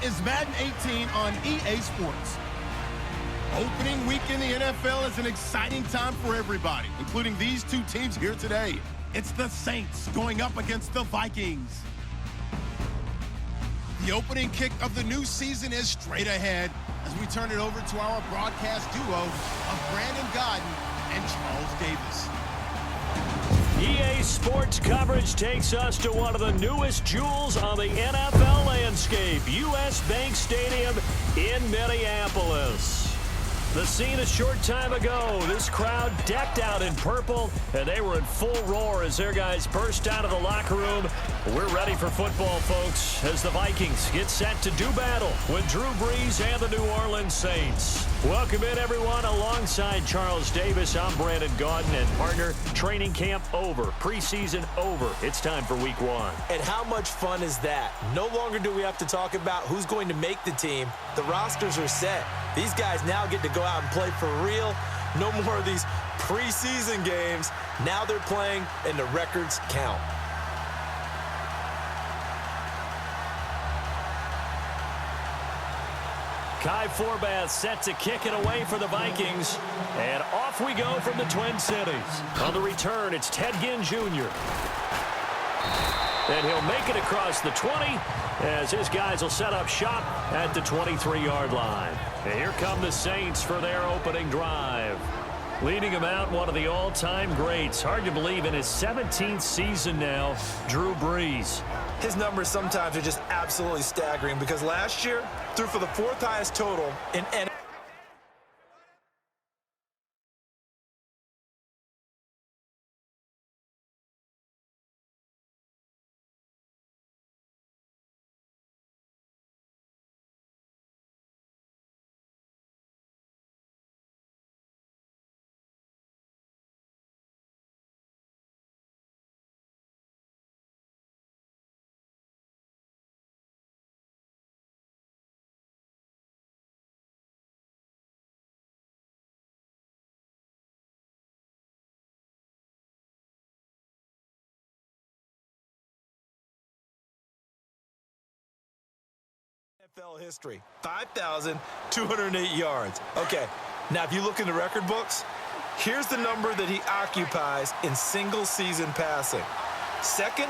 This is Madden 18 on EA Sports. Opening week in the NFL is an exciting time for everybody, including these two teams here today. It's the Saints going up against the Vikings. The opening kick of the new season is straight ahead as we turn it over to our broadcast duo of Brandon Godden and Charles Davis. EA Sports coverage takes us to one of the newest jewels on the NFL landscape, US Bank Stadium in Minneapolis. The scene a short time ago, this crowd decked out in purple, and they were in full roar as their guys burst out of the locker room. We're ready for football, folks, as the Vikings get set to do battle with Drew Brees and the New Orleans Saints. Welcome in, everyone. Alongside Charles Davis, I'm Brandon Godden, and partner, training camp over, preseason over. It's time for week one. And how much fun is that? No longer do we have to talk about who's going to make the team. The rosters are set. These guys now get to go out and play for real. No more of these preseason games. Now they're playing, and the records count. Kai Forbath set to kick it away for the Vikings. And off we go from the Twin Cities. On the return, it's Ted Ginn Jr. And he'll make it across the 20 as his guys will set up shop at the 23-yard line. And here come the Saints for their opening drive. Leading him out, one of the all-time greats. Hard to believe in his 17th season now, Drew Brees. His numbers sometimes are just absolutely staggering because last year threw for the fourth highest total in NFL. NFL history, 5,208 yards. Okay, now if you look in the record books, here's the number that he occupies in single-season passing. Second,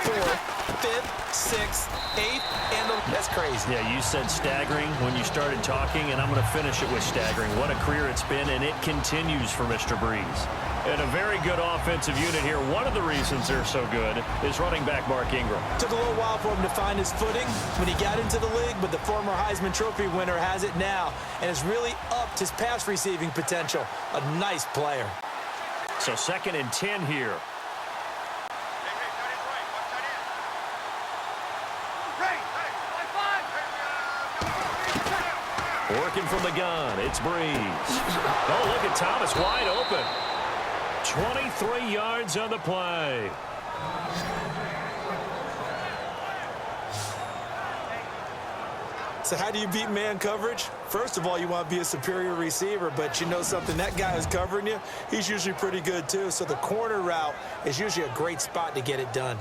fourth, fifth, sixth, eighth, and that's crazy. Yeah, you said staggering when you started talking, and I'm going to finish it with staggering. What a career it's been, and it continues for Mr. Brees. And a very good offensive unit here. One of the reasons they're so good is running back Mark Ingram. Took a little while for him to find his footing when he got into the league, but the former Heisman Trophy winner has it now and has really upped his pass receiving potential. A nice player. So 2nd and 10 here. Working from the gun, it's Brees. Oh, look at Thomas wide open. 23 yards on the play. So how do you beat man coverage? First of all, you want to be a superior receiver, but you know something, that guy who's covering you, he's usually pretty good too. So the corner route is usually a great spot to get it done.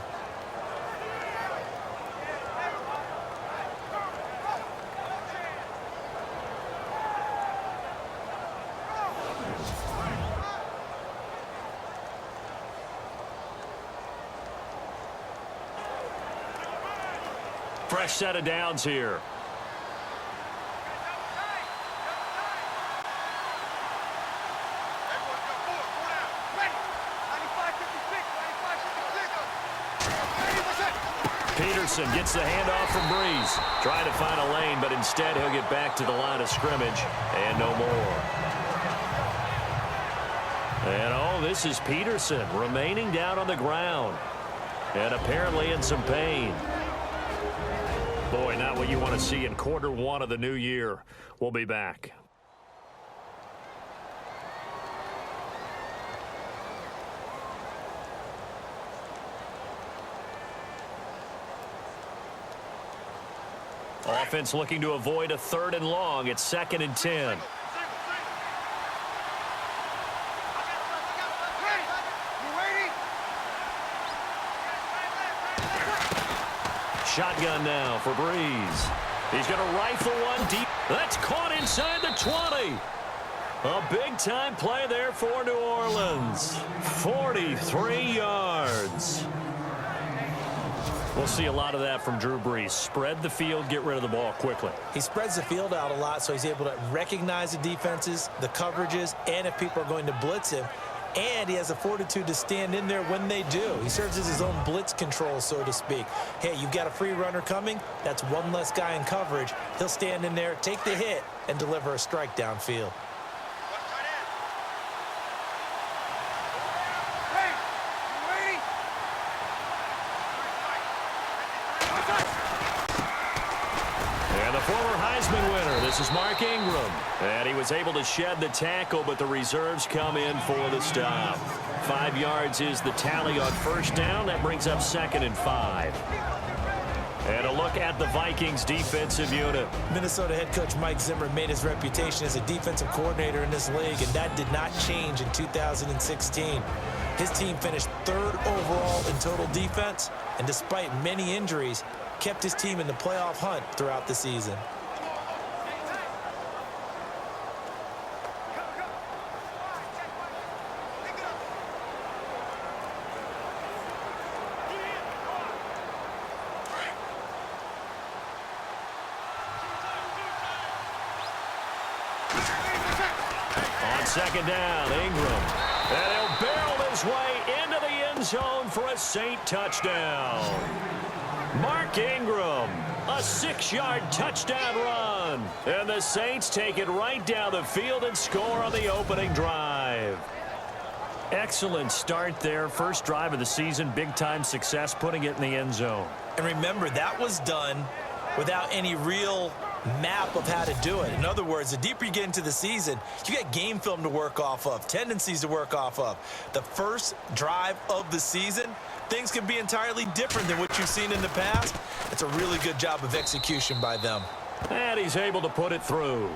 Fresh set of downs here. Peterson gets the handoff from Brees. Trying to find a lane, but instead he'll get back to the line of scrimmage and no more. And oh, this is Peterson remaining down on the ground and apparently in some pain. Boy, not what you want to see in quarter one of the new year. We'll be back. Offense looking to avoid a 3rd and long. It's 2nd and 10. Shotgun now for Brees. He's going to rifle one deep. That's caught inside the 20. A big-time play there for New Orleans. 43 yards. We'll see a lot of that from Drew Brees. Spread the field, get rid of the ball quickly. He spreads the field out a lot, so he's able to recognize the defenses, the coverages, and if people are going to blitz him. And he has the fortitude to stand in there when they do. He serves as his own blitz control, so to speak. Hey, you've got a free runner coming. That's one less guy in coverage. He'll stand in there, take the hit, and deliver a strike downfield. This is Mark Ingram, and he was able to shed the tackle, but the reserves come in for the stop. 5 yards is the tally on first down. That brings up 2nd and 5. And a look at the Vikings defensive unit. Minnesota head coach Mike Zimmer made his reputation as a defensive coordinator in this league, and that did not change in 2016. His team finished 3rd overall in total defense, and despite many injuries, kept his team in the playoff hunt throughout the season. Second down, Ingram. And he'll barrel his way into the end zone for a Saint touchdown. Mark Ingram, a 6-yard touchdown run. And the Saints take it right down the field and score on the opening drive. Excellent start there. First drive of the season, big-time success, putting it in the end zone. And remember, that was done without any real map of how to do it. In other words, the deeper you get into the season, you got game film to work off of, tendencies to work off of. The first drive of the season, things can be entirely different than what you've seen in the past. It's a really good job of execution by them. And he's able to put it through.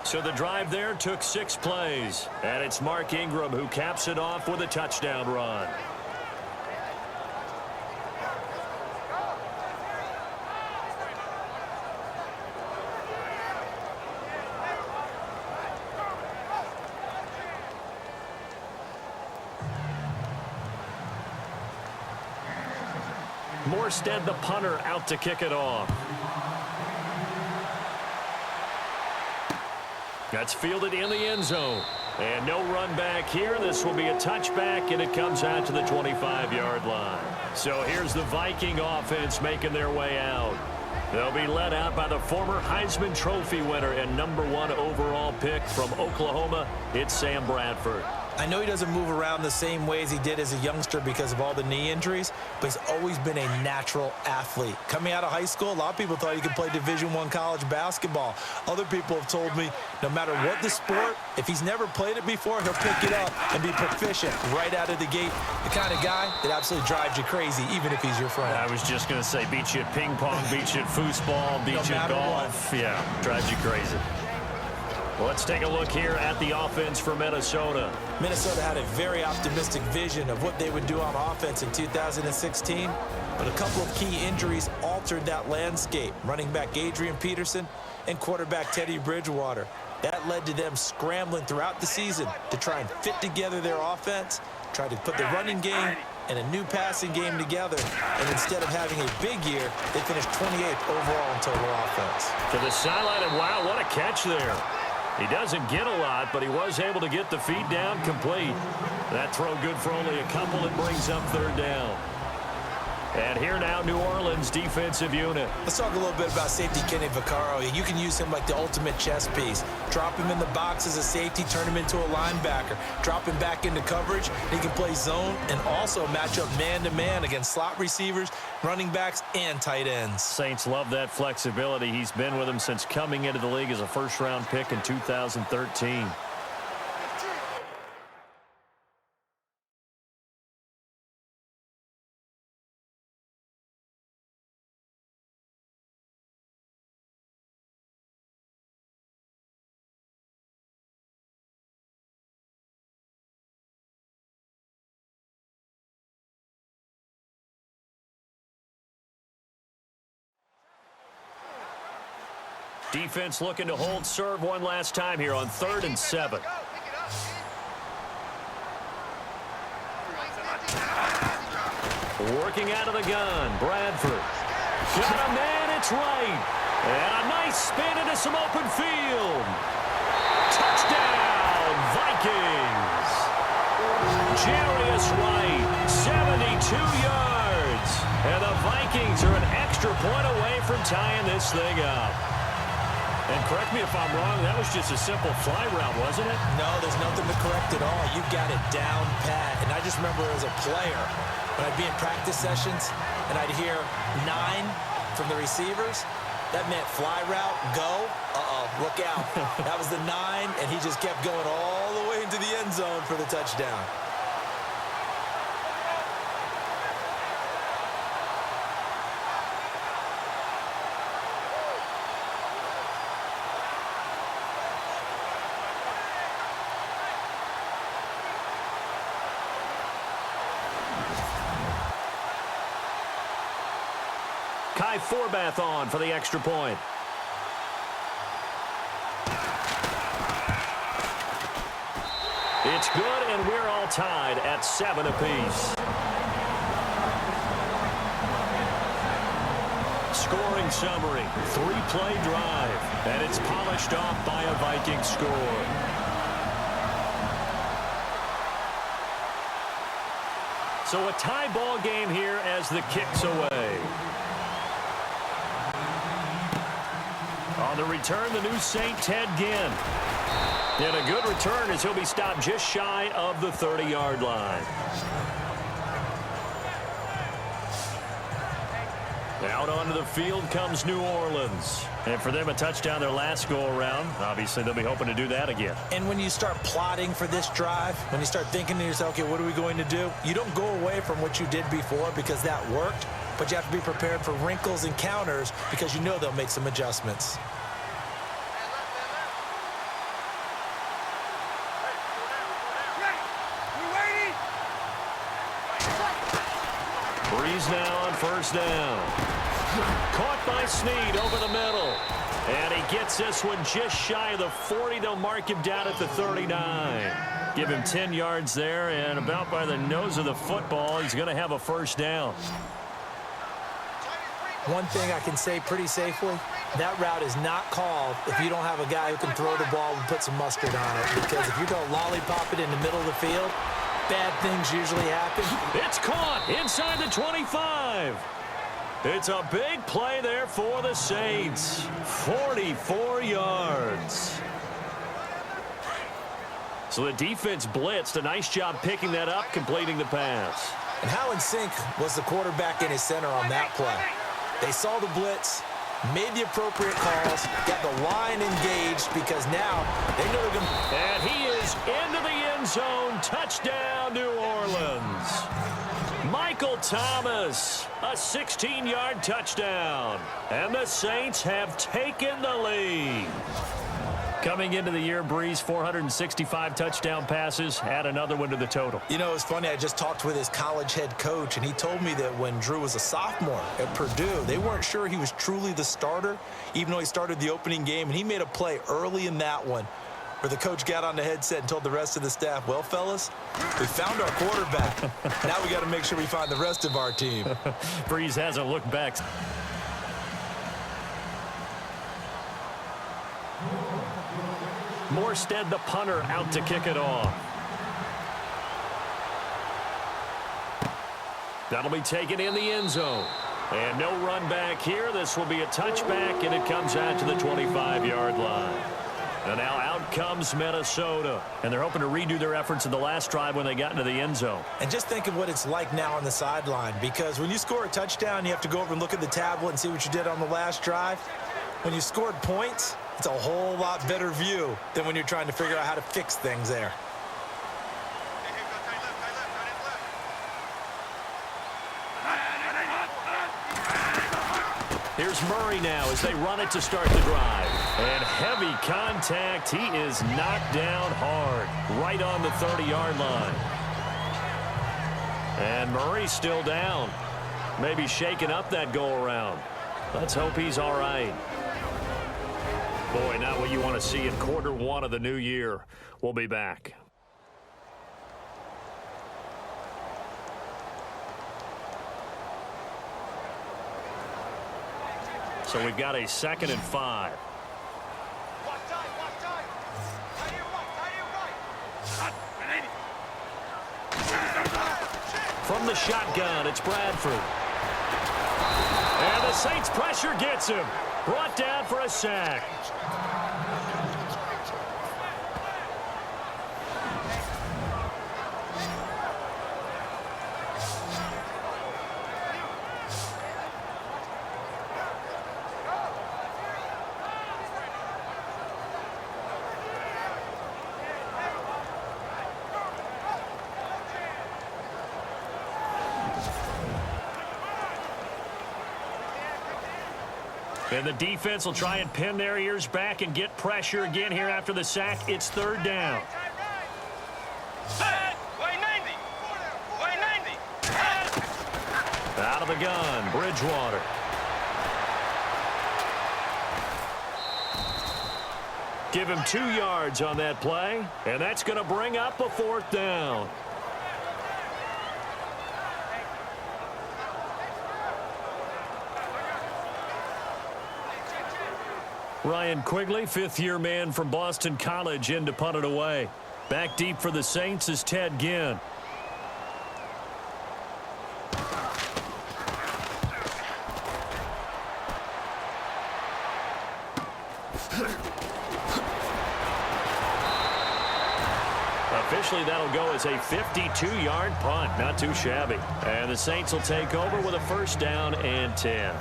So the drive there took 6 plays. And it's Mark Ingram who caps it off with a touchdown run. Morstead, the punter, out to kick it off. That's fielded in the end zone. And no run back here. This will be a touchback, and it comes out to the 25-yard line. So here's the Viking offense making their way out. They'll be led out by the former Heisman Trophy winner and #1 overall pick from Oklahoma. It's Sam Bradford. I know he doesn't move around the same way as he did as a youngster because of all the knee injuries, but he's always been a natural athlete. Coming out of high school, a lot of people thought he could play Division I college basketball. Other people have told me no matter what the sport, if he's never played it before, he'll pick it up and be proficient right out of the gate. The kind of guy that absolutely drives you crazy, even if he's your friend. I was just going to say, beat you at ping pong, beat you at foosball, beat you at golf. Yeah, drives you crazy. Let's take a look here at the offense for Minnesota. Minnesota had a very optimistic vision of what they would do on offense in 2016, but a couple of key injuries altered that landscape. Running back Adrian Peterson and quarterback Teddy Bridgewater. That led to them scrambling throughout the season to try and fit together their offense, try to put the running game and a new passing game together, and instead of having a big year, they finished 28th overall in total offense. To the sideline, and wow, what a catch there. He doesn't get a lot, but he was able to get the feet down complete. That throw good for only a couple. It brings up 3rd down. And here now, New Orleans defensive unit. Let's talk a little bit about safety Kenny Vaccaro. You can use him like the ultimate chess piece. Drop him in the box as a safety, turn him into a linebacker. Drop him back into coverage. He can play zone and also match up man-to-man against slot receivers, running backs, and tight ends. Saints love that flexibility. He's been with them since coming into the league as a first-round pick in 2013. Defense looking to hold serve one last time here on 3rd and 7. Working out of the gun, Bradford. Got a man, it's right. And a nice spin into some open field. Touchdown, Vikings. Jarius Wright, 72 yards. And the Vikings are an extra point away from tying this thing up. And correct me if I'm wrong, that was just a simple fly route, wasn't it? No, there's nothing to correct at all. You've got it down pat. And I just remember as a player, when I'd be in practice sessions and I'd hear 9 from the receivers, that meant fly route, go, look out. That was the 9, and he just kept going all the way into the end zone for the touchdown. Kai Forbath on for the extra point. It's good, and we're all tied at 7 apiece. Scoring summary, 3-play drive, and it's polished off by a Viking score. So a tie ball game here as the kick's away. On the return, the new St. Ted Ginn. And a good return as he'll be stopped just shy of the 30-yard line. Out onto the field comes New Orleans. And for them, a touchdown their last go-around. Obviously, they'll be hoping to do that again. And when you start plotting for this drive, when you start thinking to yourself, okay, what are we going to do? You don't go away from what you did before because that worked. But you have to be prepared for wrinkles and counters because you know they'll make some adjustments. Breeze now on first down. Caught by Snead over the middle. And he gets this one just shy of the 40. They'll mark him down at the 39. Give him 10 yards there, and about by the nose of the football, he's going to have a first down. One thing I can say pretty safely, that route is not called if you don't have a guy who can throw the ball and put some mustard on it. Because if you're going to lollipop it in the middle of the field, bad things usually happen. It's caught inside the 25. It's a big play there for the Saints. 44 yards. So the defense blitzed. A nice job picking that up, completing the pass. And how in sync was the quarterback and his center on that play? They saw the blitz, made the appropriate calls, got the line engaged because now they know they're going to... And he is into the end zone. Touchdown, New Orleans. Michael Thomas, a 16-yard touchdown. And the Saints have taken the lead. Coming into the year, Breeze, 465 touchdown passes. Add another one to the total. You know, it's funny. I just talked with his college head coach, and he told me that when Drew was a sophomore at Purdue, they weren't sure he was truly the starter, even though he started the opening game. And he made a play early in that one where the coach got on the headset and told the rest of the staff, well, fellas, we found our quarterback. Now we got to make sure we find the rest of our team. Breeze hasn't looked back. Morstead, the punter, out to kick it off. That'll be taken in the end zone. And no run back here. This will be a touchback, and it comes out to the 25-yard line. And now out comes Minnesota. And they're hoping to redo their efforts in the last drive when they got into the end zone. And just think of what it's like now on the sideline, because when you score a touchdown, you have to go over and look at the tablet and see what you did on the last drive. When you scored points, it's a whole lot better view than when you're trying to figure out how to fix things there. Here's Murray now as they run it to start the drive. And heavy contact. He is knocked down hard right on the 30-yard line. And Murray's still down. Maybe shaking up that go-around. Let's hope he's all right. Boy, not what you want to see in quarter one of the new year. We'll be back. So we've got a 2nd and 5. From the shotgun, it's Bradford. And the Saints pressure gets him. Brought down for a sack. And the defense will try and pin their ears back and get pressure again here after the sack. It's 3rd down. Out of the gun, Bridgewater. Give him 2 yards on that play, and that's going to bring up a 4th down. Ryan Quigley, 5th-year man from Boston College, in to punt it away. Back deep for the Saints is Ted Ginn. Officially, that'll go as a 52-yard punt. Not too shabby. And the Saints will take over with a 1st down and 10.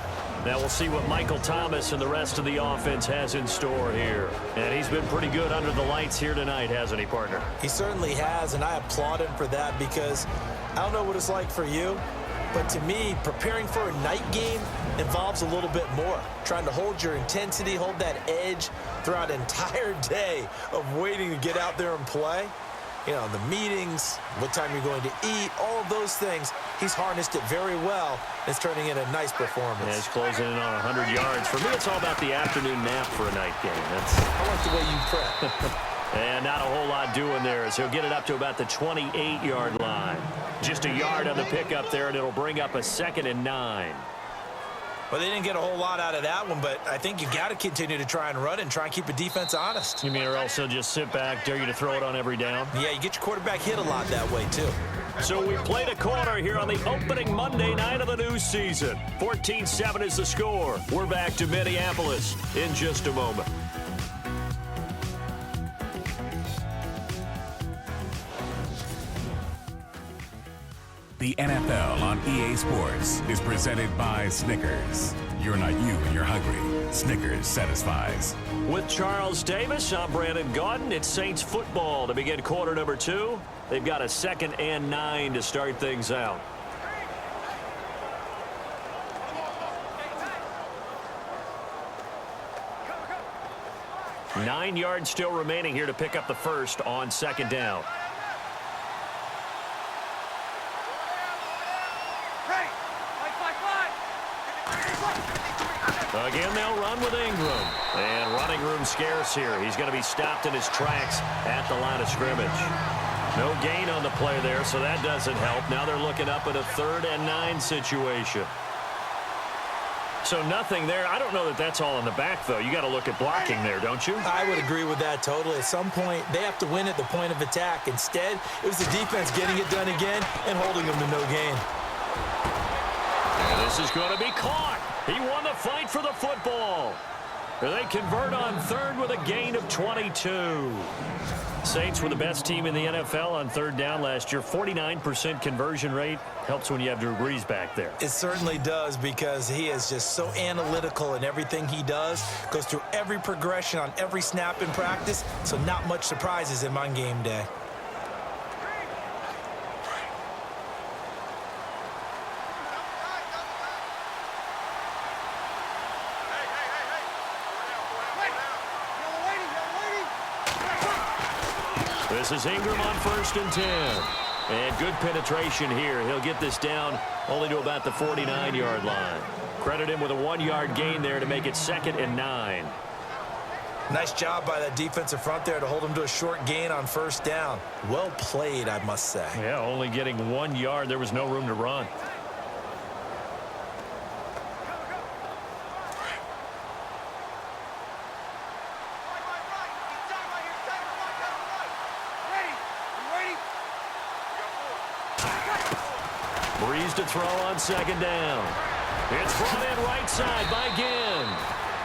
Now we'll see what Michael Thomas and the rest of the offense has in store here. And he's been pretty good under the lights here tonight, hasn't he, partner? He certainly has, and I applaud him for that because I don't know what it's like for you, but to me, preparing for a night game involves a little bit more. Trying to hold your intensity, hold that edge throughout an entire day of waiting to get out there and play. You know, the meetings, what time you're going to eat, all of those things. He's harnessed it very well. It's turning in a nice performance. Yeah, he's closing in on 100 yards. For me, it's all about the afternoon nap for a night game. I like the way you prep. And not a whole lot doing there as he'll get it up to about the 28-yard line. Just a yard on the pickup there, and it'll bring up a 2nd and 9. Well, they didn't get a whole lot out of that one, but I think you got to continue to try and run and try and keep the defense honest. You mean or else he'll just sit back, dare you to throw it on every down? Yeah, you get your quarterback hit a lot that way, too. So we played a quarter here on the opening Monday night of the new season. 14-7 is the score. We're back to Minneapolis in just a moment. The NFL on EA Sports is presented by Snickers. You're not you when you're hungry. Snickers satisfies. With Charles Davis, I'm Brandon Gaudin. It's Saints football to begin quarter number 2. They've got a 2nd and 9 to start things out. Nine yards still remaining here to pick up the 1st on 2nd down. Again, they'll run with Ingram. And running room scarce here. He's going to be stopped in his tracks at the line of scrimmage. No gain on the play there, so that doesn't help. Now they're looking up at a 3rd and 9 situation. So nothing there. I don't know that that's all in the back, though. You got to look at blocking there, don't you? I would agree with that totally. At some point, they have to win at the point of attack. Instead, it was the defense getting it done again and holding them to no gain. And this is going to be caught. He won the fight for the football. They convert on 3rd with a gain of 22. Saints were the best team in the NFL on 3rd down last year. 49% conversion rate. Helps when you have Drew Brees back there. It certainly does because he is just so analytical in everything he does. Goes through every progression on every snap in practice. So not much surprises him on game day. This is Ingram on 1st and 10. And good penetration here. He'll get this down only to about the 49-yard line. Credit him with a 1-yard gain there to make it 2nd and 9. Nice job by that defensive front there to hold him to a short gain on first down. Well played, I must say. Yeah, only getting 1 yard. There was no room to run. Breeze to throw on second down. It's brought in right side by Ginn.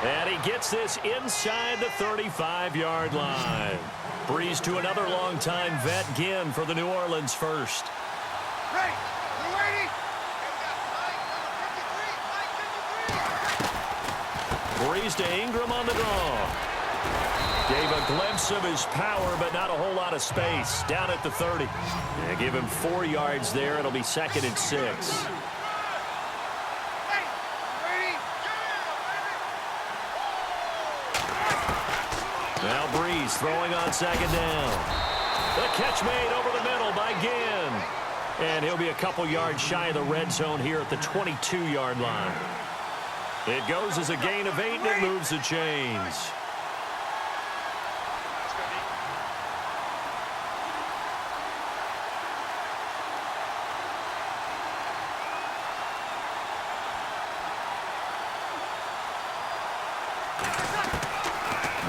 And he gets this inside the 35-yard line. Breeze to another long-time vet, Ginn, for the New Orleans first. Breeze to Ingram on the draw. Gave a glimpse of his power, but not a whole lot of space. Down at the 30. Yeah, give him 4 yards there. It'll be 2nd and 6. Now Breeze throwing on second down. The catch made over the middle by Ginn. And he'll be a couple yards shy of the red zone here at the 22-yard line. It goes as a gain of 8, and it moves the chains.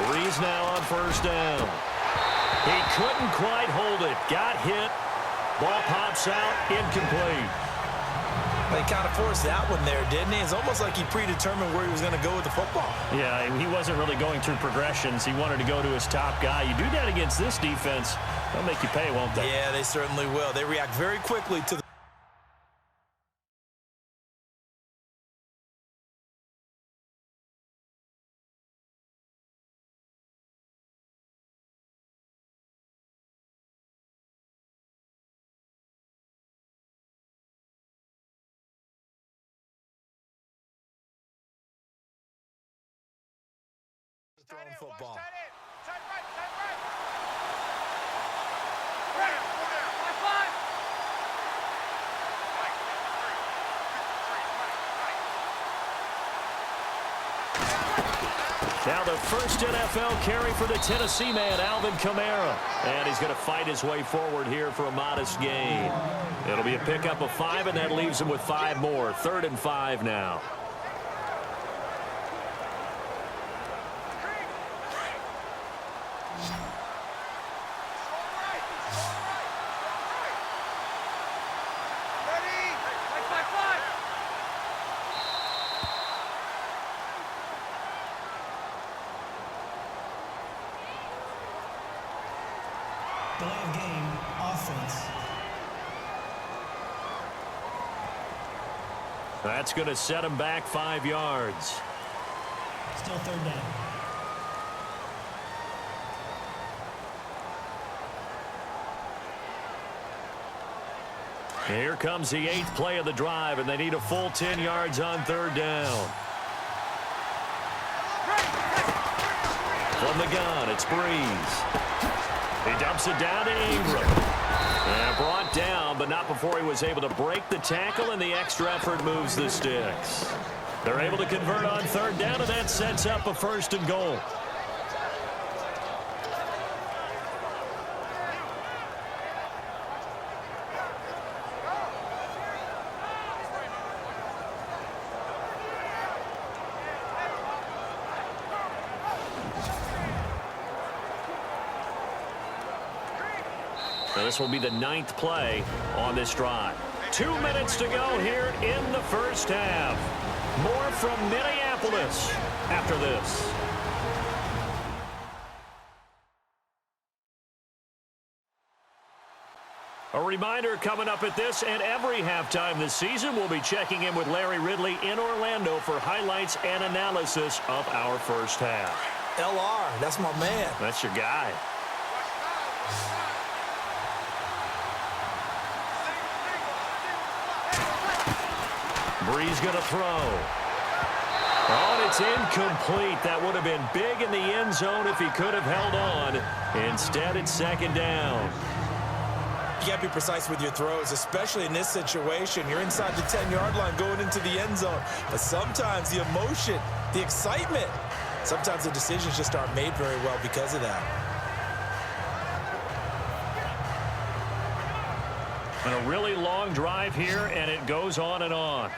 Breeze now on first down. He couldn't quite hold it. Got hit. Ball pops out. Incomplete. They kind of forced that one there, didn't he? It's almost like he predetermined where he was going to go with the football. Yeah, he wasn't really going through progressions. He wanted to go to his top guy. You do that against this defense, they'll make you pay, won't they? Yeah, they certainly will. They react very quickly to the throwing football. Now the first NFL carry for the Tennessee man, Alvin Kamara. And he's going to fight his way forward here for a modest gain. It'll be a pickup of 5, and that leaves him with 5 more. 3rd and 5 now. Delay of game, offense. That's going to set him back 5 yards. Still 3rd down. Here comes the 8th play of the drive, and they need a full 10 yards on 3rd down. From the gun, it's Breeze. He dumps it down to Ingram. And brought down, but not before he was able to break the tackle, and the extra effort moves the sticks. They're able to convert on 3rd down, and that sets up a 1st and goal. So this will be the 9th play on this drive. 2 minutes to go here in the first half. More from Minneapolis after this. A reminder coming up at this and every halftime this season, we'll be checking in with Larry Ridley in Orlando for highlights and analysis of our first half. LR, that's my man. That's your guy. Breeze going to throw. Oh, and it's incomplete. That would have been big in the end zone if he could have held on. Instead, it's 2nd down. You got to be precise with your throws, especially in this situation. You're inside the 10-yard line going into the end zone. But sometimes the emotion, the excitement, Sometimes the decisions just aren't made very well because of that. And a really long drive here, and it goes on and on.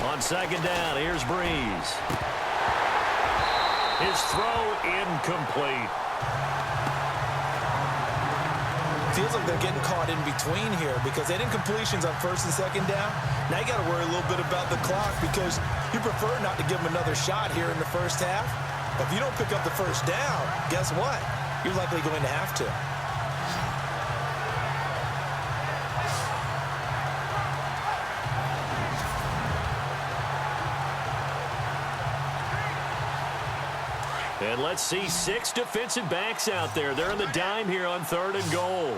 On second down, here's Breeze. His throw incomplete. Feels like they're getting caught in between here because they didn't completions on first and second down. Now you got to worry a little bit about the clock because you prefer not to give them another shot here in the first half. But if you don't pick up the first down, guess what? You're likely going to have to. And let's see 6 defensive backs out there. They're in the dime here on 3rd and goal.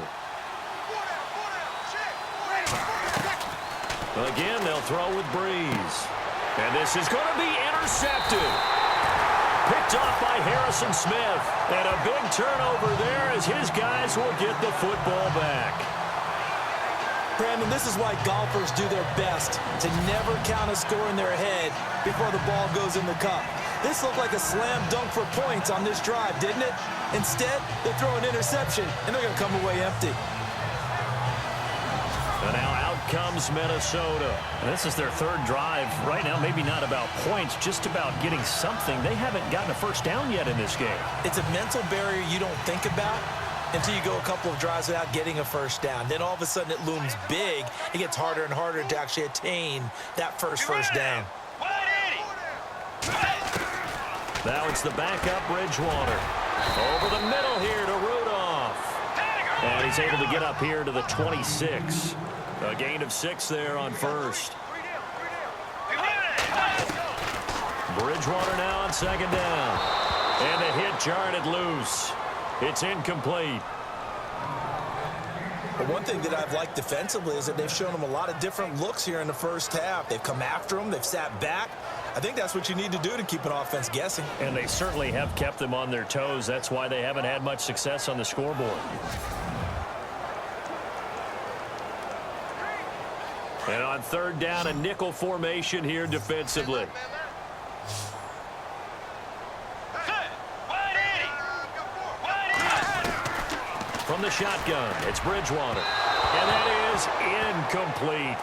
Again, they'll throw with Breeze. And this is going to be intercepted. Picked off by Harrison Smith. And a big turnover there as his guys will get the football back. Brandon, this is why golfers do their best to never count a score in their head before the ball goes in the cup. This looked like a slam dunk for points on this drive, didn't it? Instead, they throw an interception, and they're going to come away empty. And now out comes Minnesota. And this is their 3rd drive. Right now, maybe not about points, just about getting something. They haven't gotten a first down yet in this game. It's a mental barrier you don't think about until you go a couple of drives without getting a first down. Then all of a sudden it looms big. It gets harder and harder to actually attain that first down. Now it's the backup Bridgewater. Over the middle here to Rudolph. And he's able to get up here to the 26. A gain of 6 there on first. Bridgewater now on second down. And the hit jarred it loose. It's incomplete. But one thing that I've liked defensively is that they've shown them a lot of different looks here in the first half. They've come after them. They've sat back. I think that's what you need to do to keep an offense guessing. And they certainly have kept them on their toes. That's why they haven't had much success on the scoreboard. And on 3rd down, a nickel formation here defensively. From the shotgun, it's Bridgewater. And that is incomplete.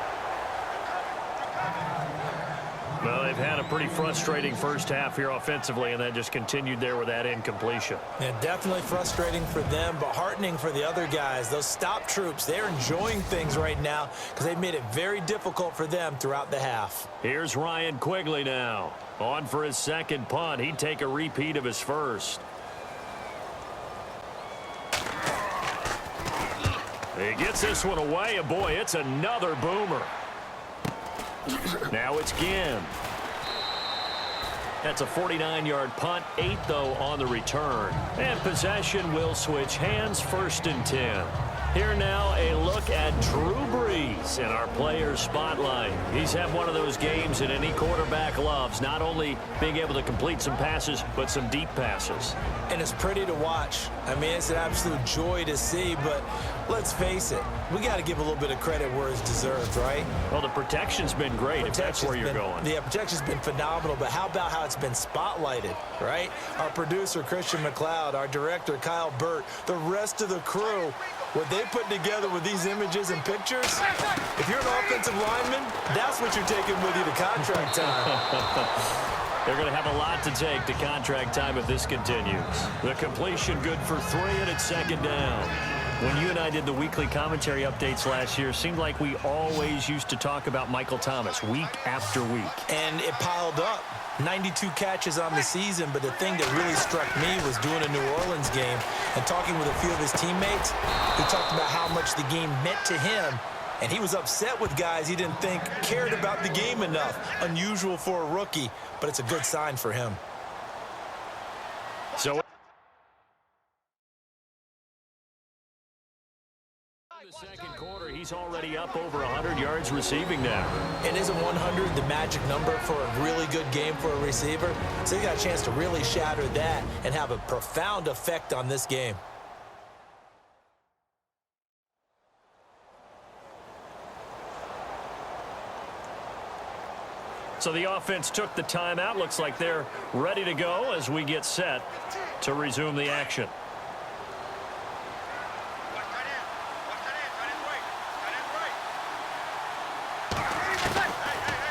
Well, they've had a pretty frustrating first half here offensively, and that just continued there with that incompletion. Yeah, definitely frustrating for them, but heartening for the other guys. Those stop troops, they're enjoying things right now because they've made it very difficult for them throughout the half. Here's Ryan Quigley now. On for his second punt. He'd take a repeat of his first. He gets this one away, and boy, it's another boomer. Now it's Ginn. That's a 49-yard punt, 8 though on the return. And possession will switch hands, 1st and 10. Here now, a look at Drew Brees in our players spotlight. He's had one of those games that any quarterback loves, not only being able to complete some passes, but some deep passes. And it's pretty to watch. I mean, it's an absolute joy to see, but let's face it, we got to give a little bit of credit where it's deserved, right? Well, the protection's been great, if that's where you're going. Yeah, protection's been phenomenal, but how about how it's been spotlighted, right? Our producer, Christian McLeod, our director, Kyle Burt, the rest of the crew, what they put together with these images and pictures, if you're an offensive lineman, that's what you're taking with you to contract time. They're going to have a lot to take to contract time if this continues. The completion good for 3, and it's second down. When you and I did the weekly commentary updates last year, it seemed like we always used to talk about Michael Thomas week after week. And it piled up. 92 catches on the season, but the thing that really struck me was doing a New Orleans game and talking with a few of his teammates who talked about how much the game meant to him, and he was upset with guys he didn't think cared about the game enough. Unusual for a rookie, but it's a good sign for him. So second quarter, he's already up over 100 yards receiving now. And isn't 100 the magic number for a really good game for a receiver? So he got a chance to really shatter that and have a profound effect on this game. So the offense took the timeout. Looks like they're ready to go as we get set to resume the action.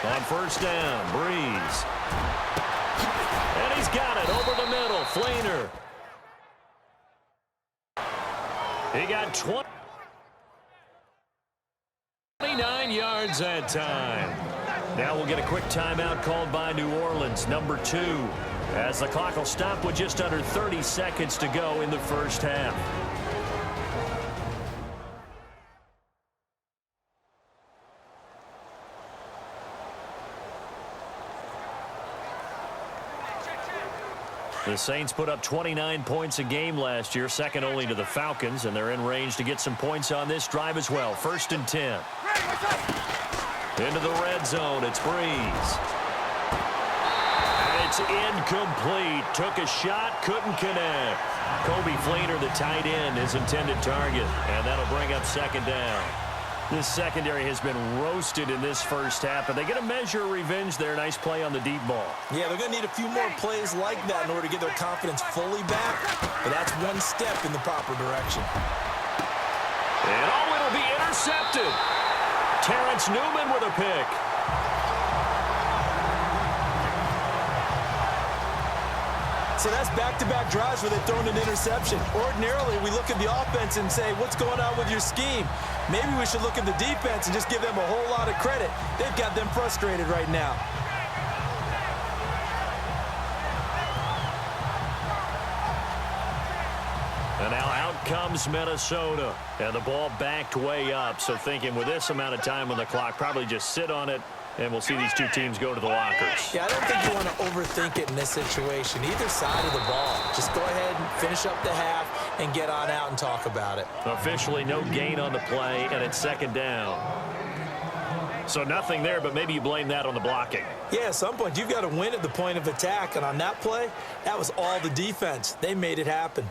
On first down, Breeze. And he's got it over the middle. Flainer. He got 29 yards that time. Now we'll get a quick timeout called by New Orleans, number 2, as the clock will stop with just under 30 seconds to go in the first half. The Saints put up 29 points a game last year, second only to the Falcons, and they're in range to get some points on this drive as well. 1st and 10. Into the red zone, it's Breeze. And it's incomplete. Took a shot, couldn't connect. Kobe Flainer, the tight end, his intended target, and that'll bring up 2nd down. This secondary has been roasted in this first half, but they get a measure of revenge there. Nice play on the deep ball. Yeah, they're going to need a few more plays like that in order to get their confidence fully back, but that's one step in the proper direction. And it'll be intercepted. Terrence Newman with a pick. So that's back-to-back drives where they've thrown an interception. Ordinarily, we look at the offense and say, what's going on with your scheme? Maybe we should look at the defense and just give them a whole lot of credit. They've got them frustrated right now. And now out comes Minnesota. And the ball backed way up. So thinking with this amount of time on the clock, probably just sit on it. And we'll see these two teams go to the lockers. Yeah, I don't think you want to overthink it in this situation. Either side of the ball. Just go ahead and finish up the half and get on out and talk about it. Officially no gain on the play, and it's 2nd down. So nothing there, but maybe you blame that on the blocking. Yeah, at some point you've got to win at the point of attack. And on that play, that was all the defense. They made it happen.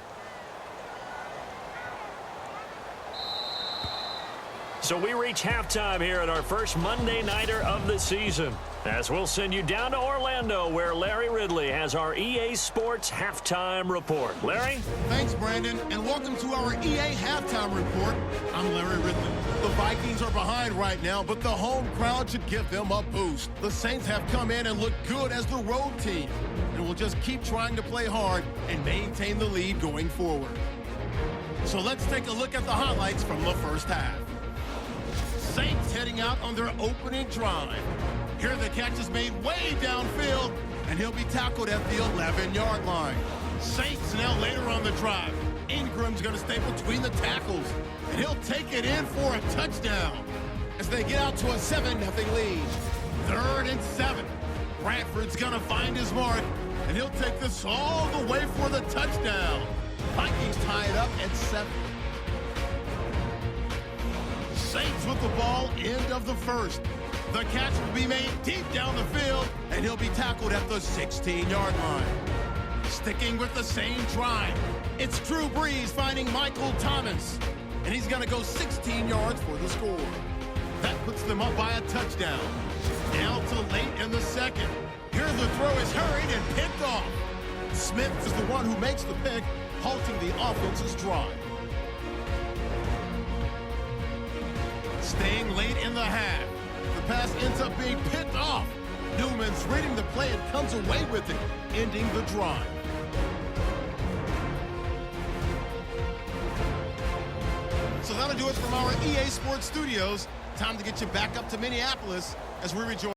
So we reach halftime here at our first Monday Nighter of the season, as we'll send you down to Orlando, where Larry Ridley has our EA Sports Halftime Report. Larry? Thanks, Brandon, and welcome to our EA Halftime Report. I'm Larry Ridley. The Vikings are behind right now, but the home crowd should give them a boost. The Saints have come in and look good as the road team, and will just keep trying to play hard and maintain the lead going forward. So let's take a look at the highlights from the first half. Saints heading out on their opening drive. Here the catch is made way downfield, and he'll be tackled at the 11-yard line. Saints now later on the drive. Ingram's going to stay between the tackles, and he'll take it in for a touchdown as they get out to a 7-0 lead. 3rd and 7. Bradford's going to find his mark, and he'll take this all the way for the touchdown. Vikings tie it up at 7. Saints with the ball, end of the first. The catch will be made deep down the field, and he'll be tackled at the 16-yard line. Sticking with the same drive, it's Drew Brees finding Michael Thomas, and he's going to go 16 yards for the score. That puts them up by a touchdown. Down to late in the second. Here the throw is hurried and picked off. Smith is the one who makes the pick, halting the offense's drive. Staying late in the half. The pass ends up being picked off. Newman's reading the play and comes away with it, ending the drive. So that'll do it from our EA Sports Studios. Time to get you back up to Minneapolis as we rejoin.